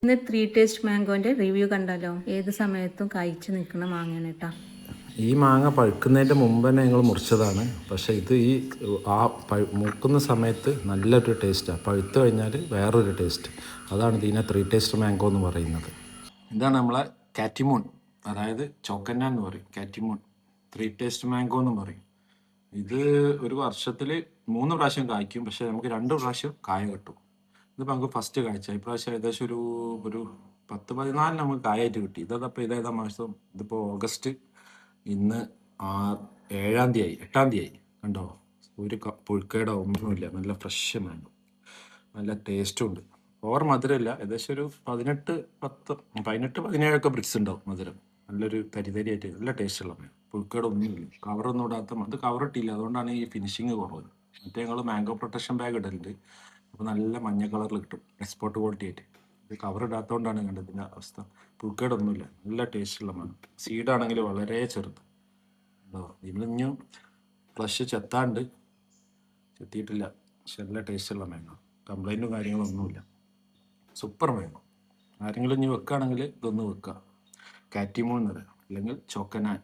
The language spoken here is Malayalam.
ഇന്ന് 3 ടേസ്റ്റ് മാംഗോൻ്റെ റിവ്യൂ കണ്ടാലോ? ഏത് സമയത്തും കഴിച്ച് നിൽക്കുന്ന മാങ്ങയാണ് കേട്ടോ. ഈ മാങ്ങ പഴുക്കുന്നതിൻ്റെ മുമ്പ് തന്നെ ഞങ്ങൾ മുറിച്ചതാണ്. പക്ഷേ ഇത് മൂക്കുന്ന സമയത്ത് നല്ലൊരു ടേസ്റ്റാണ്. പഴുത്ത് കഴിഞ്ഞാൽ വേറൊരു ടേസ്റ്റ്. അതാണ് ഇതിനെ 3 ടേസ്റ്റ് മാംഗോ എന്ന് പറയുന്നത്. ഇതാണ് നമ്മളെ കാറ്റിമൂൺ, അതായത് ചോക്കന്ന എന്ന് പറയും. കാറ്റിമൂൺ 3 ടേസ്റ്റ് മാംഗോ എന്നും പറയും. ഇത് ഒരു വർഷത്തിൽ 3 പ്രാവശ്യം കായ്ക്കും. പക്ഷേ നമുക്ക് 2 പ്രാവശ്യം കായ കിട്ടും. ഇതിപ്പോൾ നമുക്ക് ഫസ്റ്റ് കാഴ്ച ഇപ്രാവശ്യം ഏകദേശം ഒരു 10-14 നമുക്ക് കായായിട്ട് കിട്ടി. ഇതേതാ മാസം? ഇതിപ്പോൾ ഓഗസ്റ്റ്. ഇന്ന് 7-ാം തീയതി 8-ാം തീയതി കണ്ടോ? ഒരു പുഴുക്കേടോ ഒന്നുമില്ല. നല്ല ഫ്രഷ് മാംഗോ, നല്ല ടേസ്റ്റും ഉണ്ട്. ഓവർ മധുരമില്ല. ഏകദേശം ഒരു 18-17 ബ്രിക്സ് ഉണ്ടാവും മധുരം. നല്ലൊരു തരിതരിയായിട്ട് നല്ല ടേസ്റ്റുള്ള മാംഗോ. പുഴുക്കേടൊന്നുമില്ല. കവറൊന്നും ഇടാത്ത അത് കവറിട്ടില്ല, അതുകൊണ്ടാണ് ഈ ഫിനിഷിങ് കുറവ്. മറ്റേ ഞങ്ങൾ മാംഗോ പ്രൊട്ടക്ഷൻ ബാഗ് ഇടലുണ്ട്. അപ്പോൾ നല്ല മഞ്ഞ കളറിൽ കിട്ടും, എക്സ്പോർട്ട് ക്വാളിറ്റി ആയിട്ട്. ഇത് കവർ ഇടാത്തതുകൊണ്ടാണ് കണ്ടത് ഇതിൻ്റെ അവസ്ഥ. പുഴുക്കേടൊന്നുമില്ല, നല്ല ടേസ്റ്റുള്ള മാങ്ങ. സീഡാണെങ്കിൽ വളരെ ചെറുത്. ഇതിലിഞ്ഞും ഫ്ലഷ് ചെത്തിയിട്ടില്ല. പക്ഷെ നല്ല ടേസ്റ്റുള്ള മാങ്ങ. കംപ്ലൈൻറ്റും കാര്യങ്ങളൊന്നുമില്ല. സൂപ്പർ മാങ്ങ. ആരെങ്കിലും ഇനി വെക്കുകയാണെങ്കിൽ ഇതൊന്ന് വെക്കുക. കാറ്റിമോൺ എന്ന് പറയാം, അല്ലെങ്കിൽ ചോക്കനാൻ.